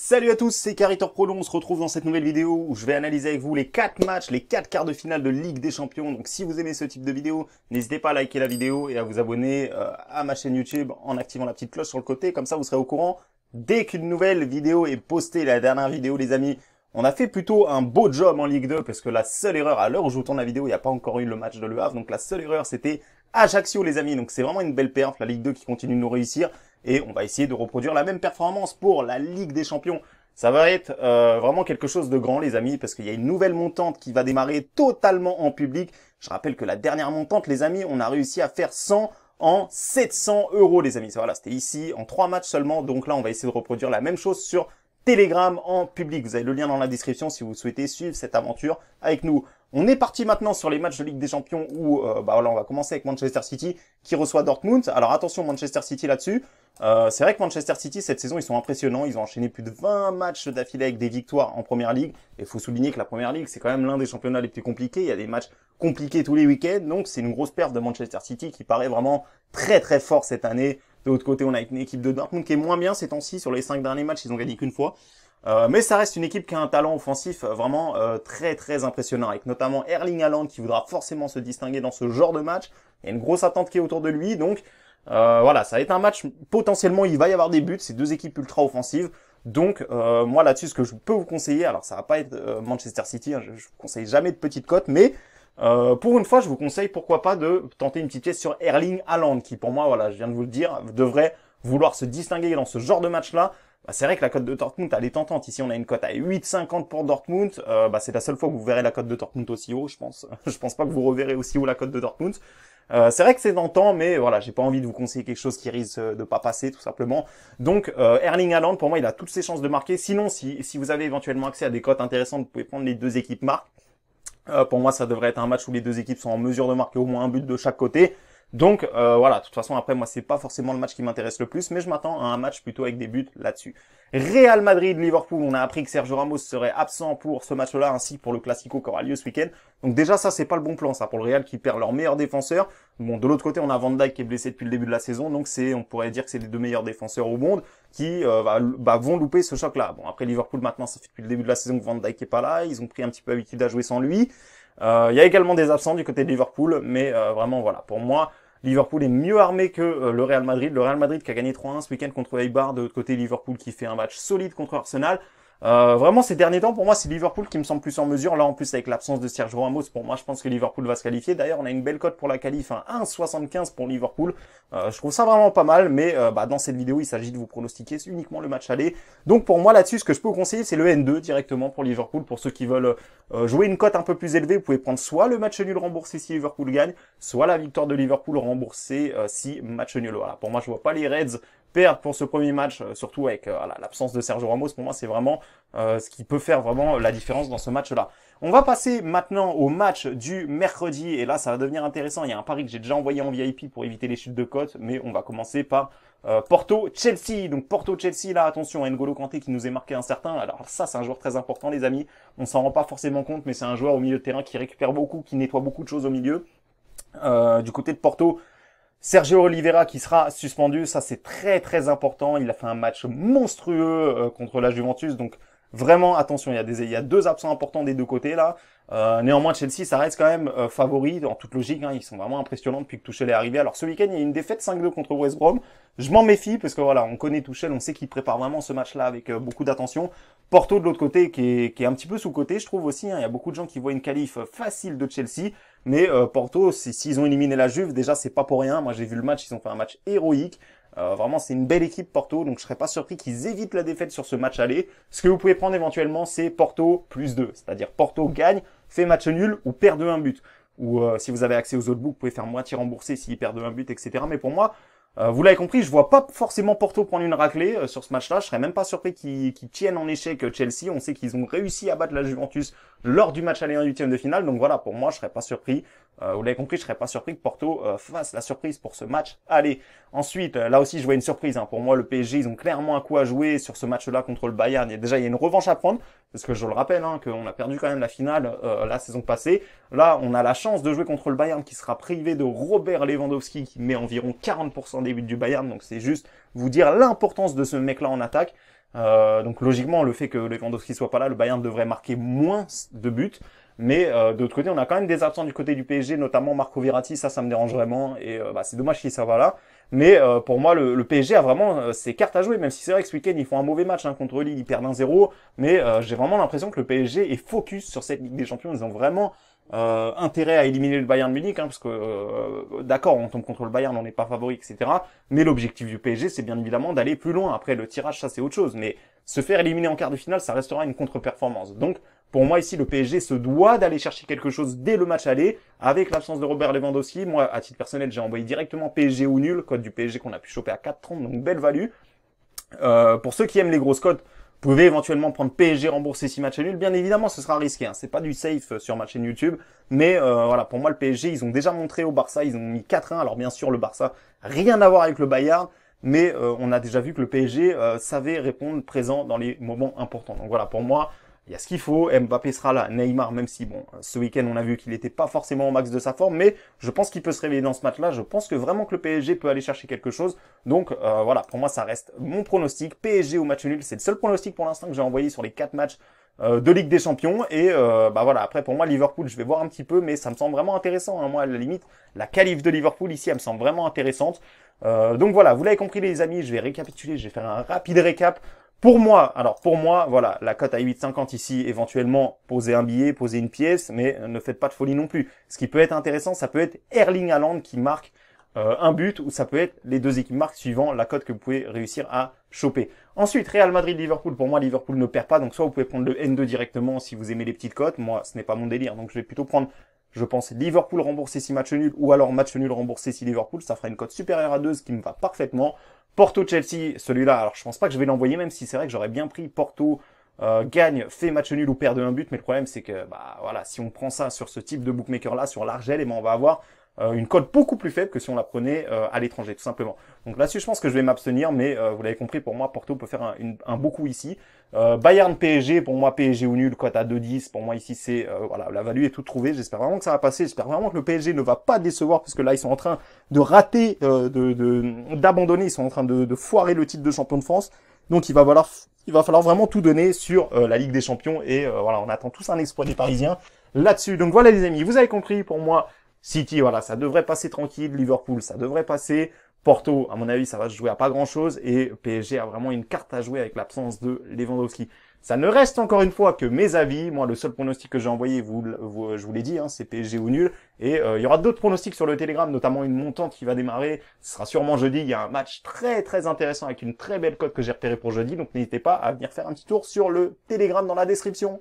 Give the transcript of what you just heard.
Salut à tous, c'est Caritor Prolo, on se retrouve dans cette nouvelle vidéo où je vais analyser avec vous les 4 matchs, les 4 quarts de finale de Ligue des Champions. Donc si vous aimez ce type de vidéo, n'hésitez pas à liker la vidéo et à vous abonner à ma chaîne YouTube en activant la petite cloche sur le côté. Comme ça, vous serez au courant dès qu'une nouvelle vidéo est postée. La dernière vidéo, les amis, on a fait plutôt un beau job en Ligue 2 parce que la seule erreur, à l'heure où je vous tourne la vidéo, il n'y a pas encore eu le match de Le Havre. Donc la seule erreur, c'était Ajaccio, les amis. Donc c'est vraiment une belle perf, la Ligue 2 qui continue de nous réussir. Et on va essayer de reproduire la même performance pour la Ligue des Champions. Ça va être vraiment quelque chose de grand, les amis, parce qu'il y a une nouvelle montante qui va démarrer totalement en public. Je rappelle que la dernière montante, les amis, on a réussi à faire 100 en 700 €, les amis. Voilà, c'était ici en 3 matchs seulement. Donc là, on va essayer de reproduire la même chose sur Telegram en public. Vous avez le lien dans la description si vous souhaitez suivre cette aventure avec nous. On est parti maintenant sur les matchs de Ligue des Champions où voilà, on va commencer avec Manchester City qui reçoit Dortmund. Alors attention Manchester City là-dessus. C'est vrai que Manchester City cette saison ils sont impressionnants. Ils ont enchaîné plus de 20 matchs d'affilée avec des victoires en Première Ligue. Et il faut souligner que la Première Ligue c'est quand même l'un des championnats les plus compliqués. Il y a des matchs compliqués tous les week-ends. Donc c'est une grosse perte de Manchester City qui paraît vraiment très très fort cette année. De l'autre côté on a une équipe de Dortmund qui est moins bien ces temps-ci. Sur les 5 derniers matchs ils ont gagné qu'une fois. Mais ça reste une équipe qui a un talent offensif vraiment très très impressionnant, avec notamment Erling Haaland qui voudra forcément se distinguer dans ce genre de match. Il y a une grosse attente qui est autour de lui, donc voilà, ça va être un match, potentiellement il va y avoir des buts, c'est deux équipes ultra offensives. Donc moi là-dessus, ce que je peux vous conseiller, alors ça va pas être Manchester City, hein, je vous conseille jamais de petites cotes, mais pour une fois je vous conseille pourquoi pas de tenter une petite pièce sur Erling Haaland, qui pour moi, voilà, je viens de vous le dire, devrait vouloir se distinguer dans ce genre de match-là. C'est vrai que la cote de Dortmund, elle est tentante. Ici, on a une cote à 8,50 pour Dortmund. C'est la seule fois que vous verrez la cote de Dortmund aussi haut, je pense. Je pense pas que vous reverrez aussi haut la cote de Dortmund. C'est vrai que c'est tentant, mais voilà, j'ai pas envie de vous conseiller quelque chose qui risque de pas passer, tout simplement. Donc, Erling Haaland, pour moi, il a toutes ses chances de marquer. Sinon, si vous avez éventuellement accès à des cotes intéressantes, vous pouvez prendre les deux équipes marques. Pour moi, ça devrait être un match où les deux équipes sont en mesure de marquer au moins un but de chaque côté. Donc voilà, de toute façon après moi c'est pas forcément le match qui m'intéresse le plus, mais je m'attends à un match plutôt avec des buts là-dessus. Real Madrid-Liverpool, on a appris que Sergio Ramos serait absent pour ce match-là, ainsi que pour le Classico qui aura lieu ce week-end. Donc déjà ça c'est pas le bon plan ça pour le Real qui perd leur meilleur défenseur. Bon, de l'autre côté on a Van Dijk qui est blessé depuis le début de la saison, donc on pourrait dire que c'est les deux meilleurs défenseurs au monde qui vont louper ce choc-là. Bon après Liverpool maintenant ça fait depuis le début de la saison que Van Dijk est pas là, ils ont pris un petit peu l'habitude à jouer sans lui. Il y a également des absents du côté de Liverpool, mais vraiment voilà, pour moi, Liverpool est mieux armé que le Real Madrid. Le Real Madrid qui a gagné 3-1 ce week-end contre Eibar, de l'autre côté Liverpool qui fait un match solide contre Arsenal. Vraiment ces derniers temps, pour moi, c'est Liverpool qui me semble plus en mesure. Là, en plus, avec l'absence de Sergio Ramos, pour moi, je pense que Liverpool va se qualifier. D'ailleurs, on a une belle cote pour la qualif, 1,75 pour Liverpool. Je trouve ça vraiment pas mal, mais dans cette vidéo, il s'agit de vous pronostiquer uniquement le match aller. Donc, pour moi, là-dessus, ce que je peux vous conseiller, c'est le N2 directement pour Liverpool. Pour ceux qui veulent jouer une cote un peu plus élevée, vous pouvez prendre soit le match nul remboursé si Liverpool gagne, soit la victoire de Liverpool remboursée si match nul. Voilà. Pour moi, je vois pas les Reds perdre pour ce premier match, surtout avec l'absence de Sergio Ramos. Pour moi, c'est vraiment ce qui peut faire vraiment la différence dans ce match-là. On va passer maintenant au match du mercredi, et là, ça va devenir intéressant. Il y a un pari que j'ai déjà envoyé en VIP pour éviter les chutes de cote, mais on va commencer par Porto-Chelsea. Donc Porto-Chelsea, là, attention, N'Golo Kanté qui nous est marqué un certain. Alors ça, c'est un joueur très important, les amis. On s'en rend pas forcément compte, mais c'est un joueur au milieu de terrain qui récupère beaucoup, qui nettoie beaucoup de choses au milieu. Du côté de Porto, Sergio Oliveira qui sera suspendu, ça c'est très très important. Il a fait un match monstrueux contre la Juventus, donc vraiment attention, il y a deux absents importants des deux côtés là. Néanmoins Chelsea ça reste quand même favori en toute logique, hein, ils sont vraiment impressionnants depuis que Tuchel est arrivé. Alors ce week-end il y a une défaite 5-2 contre West Brom. Je m'en méfie parce que voilà, on connaît Tuchel, on sait qu'il prépare vraiment ce match-là avec beaucoup d'attention. Porto de l'autre côté qui est un petit peu sous-côté, je trouve aussi, hein, il y a beaucoup de gens qui voient une qualif facile de Chelsea. Mais Porto, s'ils ont éliminé la Juve, déjà c'est pas pour rien. Moi j'ai vu le match, ils ont fait un match héroïque. Vraiment c'est une belle équipe Porto, donc je serais pas surpris qu'ils évitent la défaite sur ce match aller. Ce que vous pouvez prendre éventuellement, c'est Porto plus 2, c'est-à-dire Porto gagne, fait match nul ou perd de 1 but. Ou si vous avez accès aux autres books, vous pouvez faire moitié remboursé s'ils perdent de 1 but, etc. Mais pour moi, vous l'avez compris, je vois pas forcément Porto prendre une raclée sur ce match-là. Je serais même pas surpris qu'ils tiennent en échec Chelsea. On sait qu'ils ont réussi à battre la Juventus lors du match aller en huitième de finale. Donc voilà, pour moi, je serais pas surpris. Vous l'avez compris, je serais pas surpris que Porto fasse la surprise pour ce match. Allez, ensuite, là aussi, je vois une surprise. Hein. Pour moi, le PSG, ils ont clairement un coup à jouer sur ce match-là contre le Bayern. Il y a une revanche à prendre, parce que je le rappelle, hein, qu'on a perdu quand même la finale la saison passée. Là, on a la chance de jouer contre le Bayern, qui sera privé de Robert Lewandowski, qui met environ 40% des buts du Bayern. Donc c'est juste vous dire l'importance de ce mec-là en attaque. Donc logiquement, le fait que Lewandowski soit pas là, le Bayern devrait marquer moins de buts. Mais de l'autre côté, on a quand même des absents du côté du PSG, notamment Marco Verratti, ça me dérange vraiment. Et c'est dommage qu'il soit pas là. Mais pour moi, le PSG a vraiment ses cartes à jouer, même si c'est vrai que ce week-end, ils font un mauvais match contre Lille, ils perdent 1-0. Mais j'ai vraiment l'impression que le PSG est focus sur cette Ligue des Champions. Ils ont vraiment intérêt à éliminer le Bayern Munich, parce que d'accord, on tombe contre le Bayern, on n'est pas favori, etc. Mais l'objectif du PSG, c'est bien évidemment d'aller plus loin. Après, le tirage, ça c'est autre chose. Mais se faire éliminer en quart de finale, ça restera une contre-performance. Donc, pour moi, ici, le PSG se doit d'aller chercher quelque chose dès le match aller, avec l'absence de Robert Lewandowski. Moi, à titre personnel, j'ai envoyé directement PSG ou nul, code du PSG qu'on a pu choper à 4,30, donc belle value. Pour ceux qui aiment les grosses cotes, vous pouvez éventuellement prendre PSG remboursé 6 matchs nuls. Bien évidemment, ce sera risqué, hein. C'est pas du safe sur ma chaîne YouTube. Mais voilà, pour moi, le PSG, ils ont déjà montré au Barça, ils ont mis 4-1. Alors bien sûr, le Barça, rien à voir avec le Bayern. Mais on a déjà vu que le PSG savait répondre présent dans les moments importants. Donc voilà, pour moi, il y a ce qu'il faut. Mbappé sera là. Neymar, même si, bon, ce week-end, on a vu qu'il n'était pas forcément au max de sa forme, mais je pense qu'il peut se réveiller dans ce match-là. Je pense que vraiment que le PSG peut aller chercher quelque chose. Donc, voilà, pour moi, ça reste mon pronostic. PSG au match nul, c'est le seul pronostic pour l'instant que j'ai envoyé sur les 4 matchs de Ligue des Champions. Et voilà, après, pour moi, Liverpool, je vais voir un petit peu, mais ça me semble vraiment intéressant, hein. Moi, à la limite, la qualif de Liverpool, ici, elle me semble vraiment intéressante. Donc voilà, vous l'avez compris, les amis, je vais récapituler, je vais faire un rapide récap. Pour moi, voilà, la cote à 8,50 ici, éventuellement, posez un billet, posez une pièce, mais ne faites pas de folie non plus. Ce qui peut être intéressant, ça peut être Erling Haaland qui marque un but, ou ça peut être les deux équipes marquent suivant la cote que vous pouvez réussir à choper. Ensuite, Real Madrid-Liverpool, pour moi, Liverpool ne perd pas, donc soit vous pouvez prendre le N2 directement si vous aimez les petites cotes. Moi, ce n'est pas mon délire, donc je vais plutôt prendre, je pense, Liverpool remboursé 6 matchs nuls, ou alors match nul remboursé 6 Liverpool, ça fera une cote supérieure à 2, ce qui me va parfaitement. Porto-Chelsea, celui-là, alors je pense pas que je vais l'envoyer, même si c'est vrai que j'aurais bien pris Porto gagne, fait match nul ou perd de un but, mais le problème c'est que, bah voilà, si on prend ça sur ce type de bookmaker-là, sur l'Argel, et ben on va avoir une cote beaucoup plus faible que si on la prenait à l'étranger, tout simplement. Donc là-dessus, je pense que je vais m'abstenir, mais vous l'avez compris, pour moi, Porto peut faire un beau coup ici. Bayern PSG, pour moi, PSG ou nul, cote à 2,10, pour moi ici, c'est, voilà, la value est toute trouvée. J'espère vraiment que ça va passer, j'espère vraiment que le PSG ne va pas décevoir, parce que là, ils sont en train de rater, d'abandonner, ils sont en train de foirer le titre de champion de France. Donc il va falloir vraiment tout donner sur la Ligue des Champions, et voilà, on attend tous un exploit des Parisiens là-dessus. Donc voilà les amis, vous avez compris, pour moi, City, voilà, ça devrait passer tranquille. Liverpool, ça devrait passer. Porto, à mon avis, ça va se jouer à pas grand-chose. Et PSG a vraiment une carte à jouer avec l'absence de Lewandowski. Ça ne reste encore une fois que mes avis. Moi, le seul pronostic que j'ai envoyé, je vous l'ai dit, hein, c'est PSG ou nul. Et il y aura d'autres pronostics sur le Telegram, notamment une montante qui va démarrer. Ce sera sûrement jeudi. Il y a un match très très intéressant avec une très belle cote que j'ai repérée pour jeudi. Donc n'hésitez pas à venir faire un petit tour sur le Telegram dans la description.